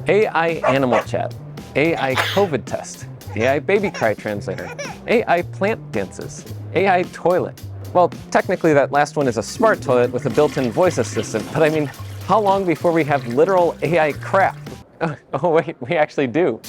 AI animal chat, AI COVID test, AI baby cry translator, AI plant dances, AI toilet. Well, technically that last one is a smart toilet with a built-in voice assistant, but I mean, how long before we have literal AI crap? Oh wait, we actually do.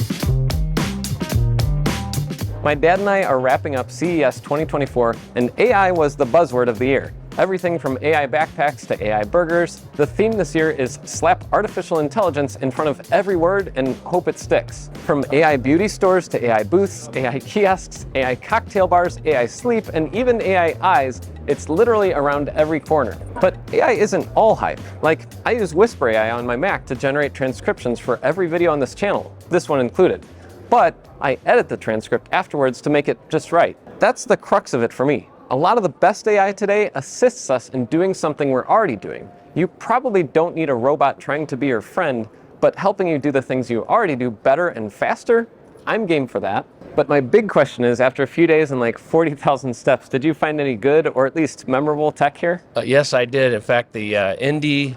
My dad and I are wrapping up CES 2024, and AI was the buzzword of the year. Everything from AI backpacks to AI burgers. The theme this year is slap artificial intelligence in front of every word and hope it sticks. From AI beauty stores to AI booths, AI kiosks, AI cocktail bars, AI sleep, and even AI eyes, it's literally around every corner. But AI isn't all hype. Like, I use Whisper AI on my Mac to generate transcriptions for every video on this channel, this one included. But I edit the transcript afterwards to make it just right. That's the crux of it for me. A lot of the best AI today assists us in doing something we're already doing. You probably don't need a robot trying to be your friend, but helping you do the things you already do better and faster, I'm game for that. But my big question is, after a few days and like 40,000 steps, did you find any good or at least memorable tech here? Yes, I did. In fact, the Indy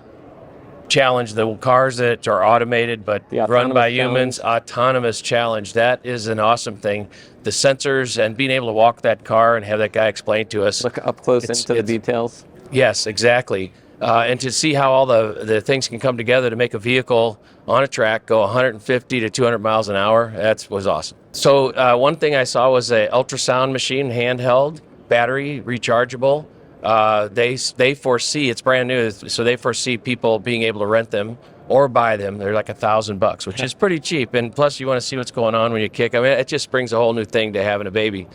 challenge, the cars that are automated but run by humans, autonomous challenge, that is an awesome thing. The sensors and being able to walk that car and have that guy explain to us. Look up close into the details. Yes, exactly. And to see how all the things can come together to make a vehicle on a track go 150 to 200 miles an hour, that was awesome. So one thing I saw was an ultrasound machine, handheld, battery, rechargeable. They foresee, it's brand new, so they foresee people being able to rent them or buy them. They're like $1,000, which is pretty cheap. And plus, you want to see what's going on when you kick. I mean, it just brings a whole new thing to having a baby.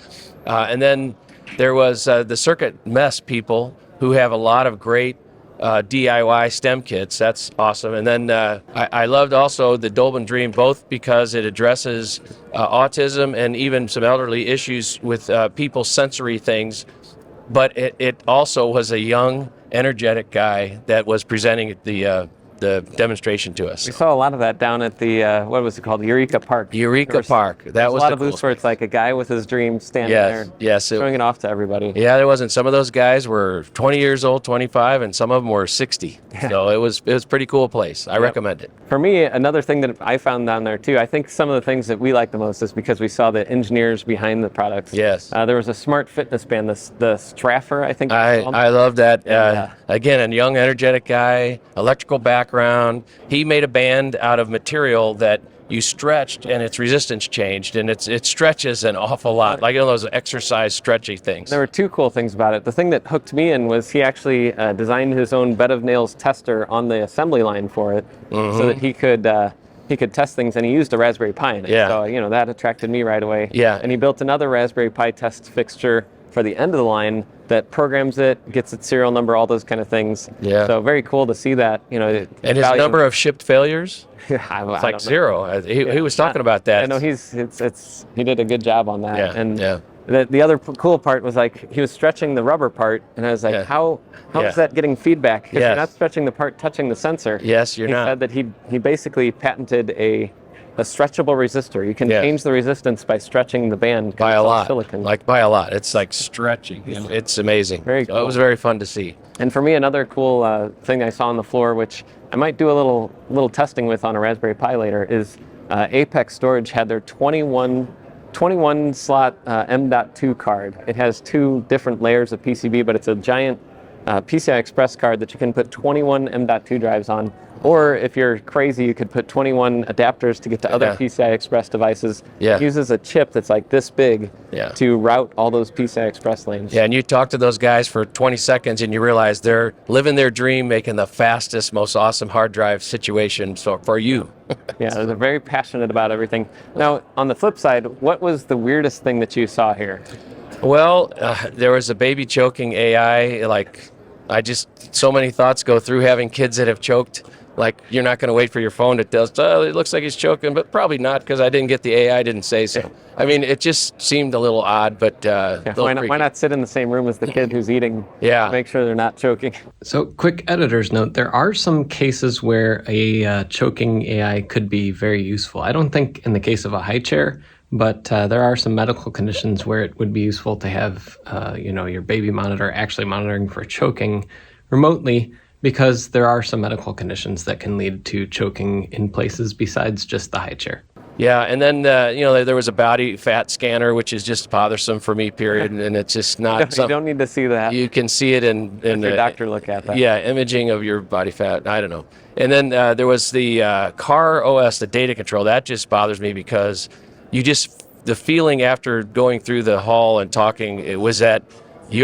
And then there was the circuit mess people who have a lot of great DIY STEM kits. That's awesome. And then I loved also the Dolben Dream, both because it addresses autism and even some elderly issues with people's sensory things. But it also was a young, energetic guy that was presenting the demonstration to us. We saw a lot of that down at the, what was it called, Eureka Park. Eureka Park. That was a lot of booths where it's like a guy with his dream standing there, showing it off to everybody. Yeah, there wasn't. Some of those guys were 20 years old, 25, and some of them were 60. So it was a pretty cool place. I recommend it. For me, another thing that I found down there too, I think some of the things that we like the most is because we saw the engineers behind the products. Yes. There was a smart fitness band, the Straffer, I think. I love that. Again, a young, energetic guy, electrical background. He made a band out of material that you stretched and its resistance changed, and it stretches an awful lot, like those exercise stretchy things. There were two cool things about it. The thing that hooked me in was he actually designed his own bed of nails tester on the assembly line for it, so that he could test things, and he used a Raspberry Pi in it. Yeah. So that attracted me right away. Yeah. And he built another Raspberry Pi test fixture for the end of the line that programs it, gets its serial number, all those kind of things. Yeah. So very cool to see that. And his number of shipped failures? It's like zero. He was talking about that. I know he did a good job on that. Yeah. And yeah. The other cool part was like he was stretching the rubber part, and I was like, how is that getting feedback? If you're not stretching the part touching the sensor. Yes, you're not. He said that he basically patented a stretchable resistor. You can change the resistance by stretching the band by a lot. Silicon. Like by a lot. It's like stretching. It's amazing. Very cool. It was very fun to see. And for me, another cool thing I saw on the floor, which I might do a little testing with on a Raspberry Pi later, is Apex Storage had their 21 slot M.2 card. It has two different layers of PCB, but it's a giant PCI Express card that you can put 21 M.2 drives on. Or if you're crazy, you could put 21 adapters to get to other PCI Express devices. Yeah. It uses a chip that's like this big to route all those PCI Express lanes. Yeah, and you talk to those guys for 20 seconds and you realize they're living their dream, making the fastest, most awesome hard drive situation for you. Yeah, they're very passionate about everything. Now, on the flip side, what was the weirdest thing that you saw here? Well, there was a baby choking AI. So many thoughts go through having kids that have choked. Like, you're not going to wait for your phone to tell us, it looks like he's choking, but probably not, because I didn't get the AI didn't say so. I mean, it just seemed a little odd, but why not sit in the same room as the kid who's eating? Yeah. Make sure they're not choking. So, quick editor's note, there are some cases where a choking AI could be very useful. I don't think in the case of a high chair, but there are some medical conditions where it would be useful to have, your baby monitor actually monitoring for choking remotely, because there are some medical conditions that can lead to choking in places besides just the high chair. Yeah, and then there was a body fat scanner, which is just bothersome for me. Period, and it's just not. You don't need to see that. You can see it in your doctor look at that. Yeah, imaging of your body fat. I don't know. And then there was the car OS, the data control. That just bothers me because the feeling after going through the hall and talking, it was that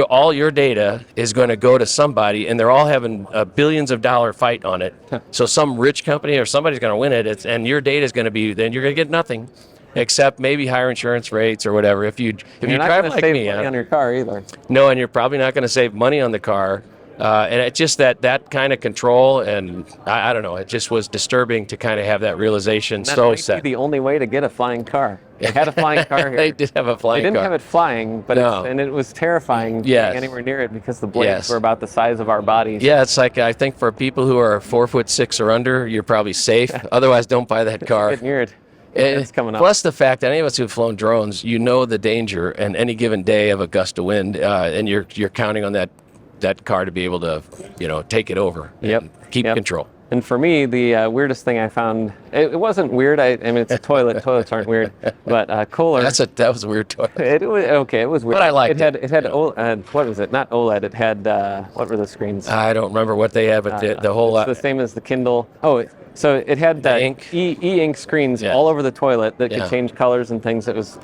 all your data is going to go to somebody, and they're all having a billions of dollar fight on it. So some rich company or somebody's going to win it, and your data is going to be, then you're going to get nothing, except maybe higher insurance rates or whatever. If you drive like me, money on your car either. No, and you're probably not going to save money on the car. And it's just that kind of control, and I don't know. It just was disturbing to kind of have that realization. That might be the only way to get a flying car. They had a flying car here. They did have a flying car. They didn't have it flying, but No. and it was terrifying Yes. being anywhere near it because the blades Yes. were about the size of our bodies. Yeah, it's like, I think for people who are 4'6" or under, you're probably safe. Otherwise, don't buy that car. Get near it. And It's coming up. Plus the fact that any of us who've flown drones, you know the danger and any given day of a gust of wind, and you're counting on that car to be able to, take it over. Yep. And keep control. And for me, the weirdest thing I found, it wasn't weird. I mean, it's a toilet. Toilets aren't weird, but Kohler. That was a weird toilet. It was okay. It was weird. But I liked it. It had what was it? Not OLED. It had what were the screens? I don't remember what they had, but the whole. It's the same as the Kindle. Oh, so it had ink. e-ink screens all over the toilet that could change colors and things. It was,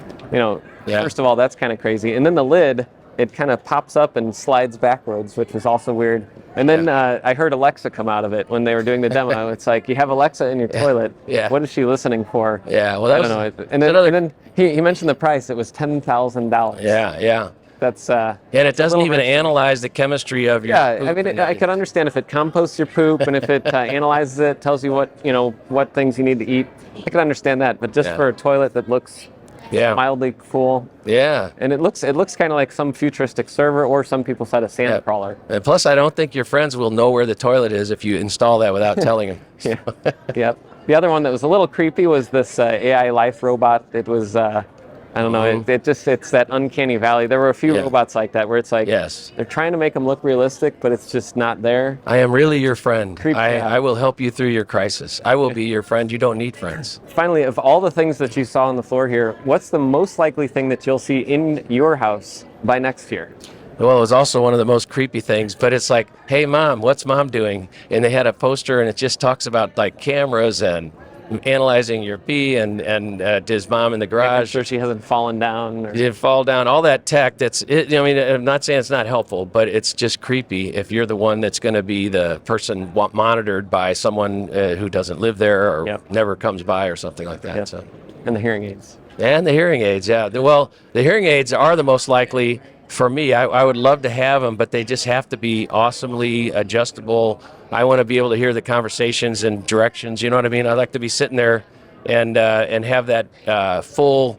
first of all, that's kind of crazy. And then the lid, it kind of pops up and slides backwards, which was also weird. And then I heard Alexa come out of it when they were doing the demo. It's like, you have Alexa in your toilet. Yeah. What is she listening for? Yeah, well, I don't know. And then he mentioned the price. It was $10,000. Yeah. That's and it doesn't even analyze the chemistry of your poop. I mean, I could understand if it composts your poop and if it analyzes it, tells you what things you need to eat. I could understand that, but just for a toilet that looks mildly cool. Yeah. And it looks kind of like some futuristic server, or some people said a sand crawler. And plus, I don't think your friends will know where the toilet is if you install that without telling them. Yeah. Yep. The other one that was a little creepy was this AI life robot. It was I don't know. It's that uncanny valley. There were a few robots like that where it's like they're trying to make them look realistic, but it's just not there. I am really your friend. Creepy. I will help you through your crisis. I will be your friend. You don't need friends. Finally, of all the things that you saw on the floor here, what's the most likely thing that you'll see in your house by next year? Well, it was also one of the most creepy things, but it's like, hey, Mom, what's Mom doing? And they had a poster, and it just talks about like cameras and analyzing your pee and does Mom in the garage. Making sure she hasn't fallen down. You didn't fall down. All that tech. I mean, I'm not saying it's not helpful, but it's just creepy if you're the one that's going to be the person monitored by someone who doesn't live there or never comes by or something like that. Yep. So. And the hearing aids. And the hearing aids, yeah. Well, the hearing aids are the most likely for me. I would love to have them, but they just have to be awesomely adjustable. I want to be able to hear the conversations and directions. You know what I mean? I like to be sitting there and have that full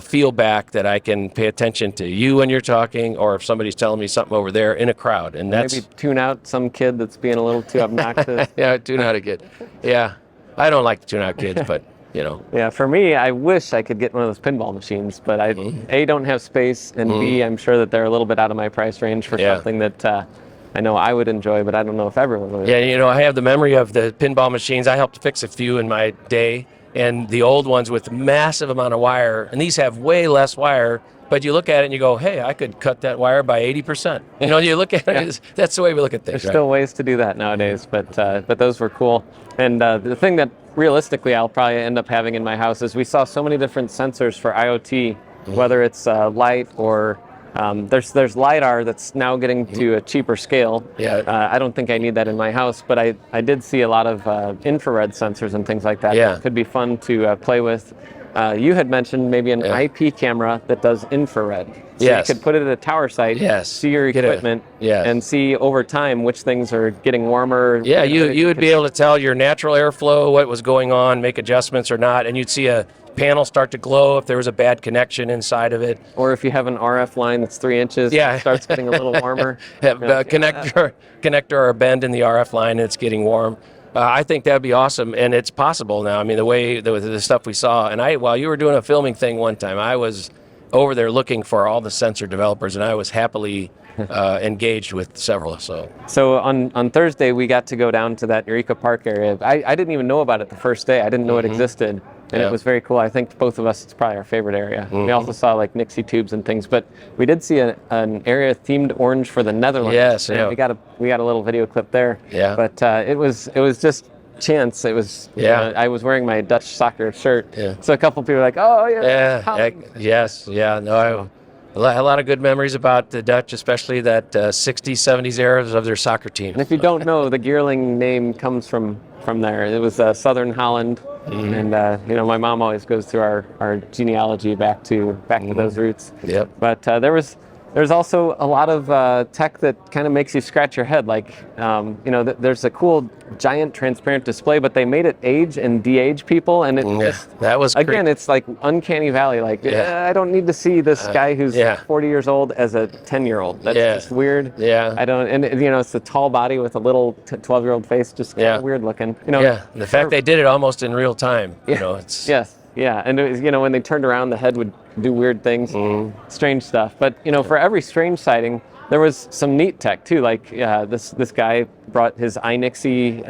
feel back that I can pay attention to you when you're talking, or if somebody's telling me something over there in a crowd. And that's maybe tune out some kid that's being a little too obnoxious. Yeah, tune out a kid. Yeah, I don't like to tune out kids, but. Yeah, for me, I wish I could get one of those pinball machines, but I A, don't have space, and B, I'm sure that they're a little bit out of my price range for something that I know I would enjoy, but I don't know if everyone would. Yeah, I have the memory of the pinball machines. I helped fix a few in my day, and the old ones with massive amount of wire, and these have way less wire, but you look at it and you go, hey, I could cut that wire by 80%. You look at it, that's the way we look at things. There's still ways to do that nowadays, but those were cool. And the thing that realistically I'll probably end up having in my house is we saw so many different sensors for IoT, whether it's light or there's LiDAR that's now getting to a cheaper scale. Yeah. I don't think I need that in my house, but I did see a lot of infrared sensors and things like that. Yeah. That could be fun to play with. You had mentioned maybe an IP camera that does infrared. So you could put it at a tower site, see your equipment, and see over time which things are getting warmer. Yeah, you would be able to tell your natural airflow, what was going on, make adjustments or not, and you'd see a panel start to glow if there was a bad connection inside of it. Or if you have an RF line that's 3 inches, it starts getting a little warmer. Connector or bend in the RF line, and it's getting warm. I think that'd be awesome, and it's possible now. I mean, the way the stuff we saw, and while you were doing a filming thing one time, I was over there looking for all the sensor developers, and I was happily engaged with several. So on Thursday, we got to go down to that Eureka Park area. I didn't even know about it the first day. I didn't know it existed. And it was very cool. I think both of us, it's probably our favorite area. We also saw like Nixie tubes and things, but we did see an area themed orange for the Netherlands. Yes, yeah. We got a little video clip there. Yeah. But it was just chance. It was, I was wearing my Dutch soccer shirt. Yeah. So a couple people were like, oh, Yeah. Yes. Yeah. No, a lot of good memories about the Dutch, especially that 60s, 70s eras of their soccer team. And if you don't know, the Geerling name comes from there. It was Southern Holland. And my mom always goes through our genealogy back to those roots. Yep. But there's also a lot of tech that kind of makes you scratch your head. Like there's a cool giant transparent display, but they made it age and de-age people, and that was again, it's like uncanny valley. Like I don't need to see this guy who's 40 years old as a 10-year-old. That's just weird. Yeah. I don't, and it's the tall body with a little 12-year-old face, just kind of weird looking. The fact they did it almost in real time. It's and it was, when they turned around, the head would do weird things, strange stuff. But for every strange sighting, there was some neat tech too. Like this guy brought his iNixie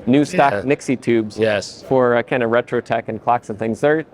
new stock Nixie tubes for kind of retro tech and clocks and things. They're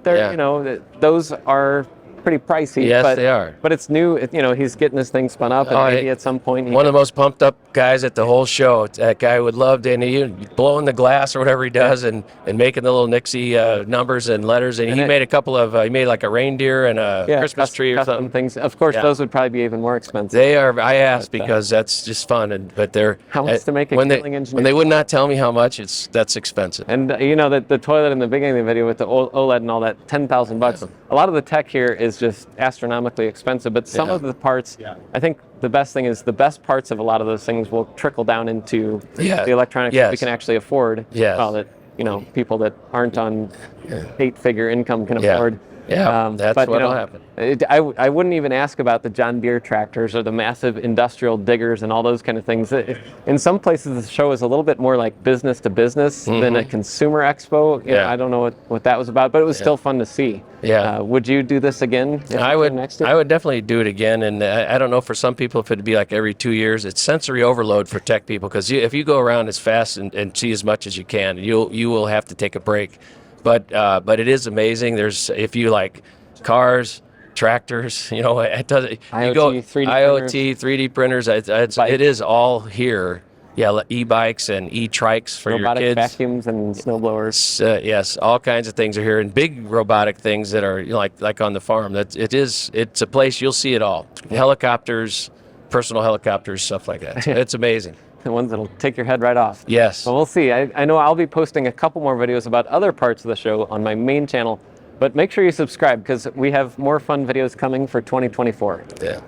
those are pretty pricey. Yes, but they are. But it's new. He's getting this thing spun up, and maybe at some point. One of the most pumped up guys at the whole show. That guy would love to, and he blowing the glass or whatever he does, and making the little Nixie numbers and letters. And he made a couple of. He made like a reindeer and a Christmas tree or something. Things. Of course, those would probably be even more expensive. They are. I asked because that's just fun, but they're how much to make a when Geerling engineer? When they would not tell me how much, that's expensive. And the toilet in the beginning of the video with the OLED and all that, $10,000. Yeah. A lot of the tech here is just astronomically expensive, but some of the parts, I think the best thing is the best parts of a lot of those things will trickle down into the electronics that we can actually afford. Well, that people that aren't on 8-figure income can afford. That's what'll happen. I wouldn't even ask about the John Deere tractors or the massive industrial diggers and all those kind of things. In some places, the show is a little bit more like business to business than a consumer expo. I don't know what that was about, but it was still fun to see. Would you do this again? I would. I would definitely do it again. And I don't know, for some people, if it'd be like every 2 years. It's sensory overload for tech people, because if you go around as fast and see as much as you can, you will have to take a break. But it is amazing. If you like cars, tractors, it does. IoT, 3D printers. It is all here. Yeah, e-bikes and e-trikes for robotic your kids. Vacuums and snowblowers. Yes, all kinds of things are here, and big robotic things that are like on the farm. It's a place you'll see it all. Helicopters, personal helicopters, stuff like that. It's amazing. The ones that'll take your head right off. Yes. Well, we'll see. I know I'll be posting a couple more videos about other parts of the show on my main channel, but make sure you subscribe, because we have more fun videos coming for 2024. Yeah.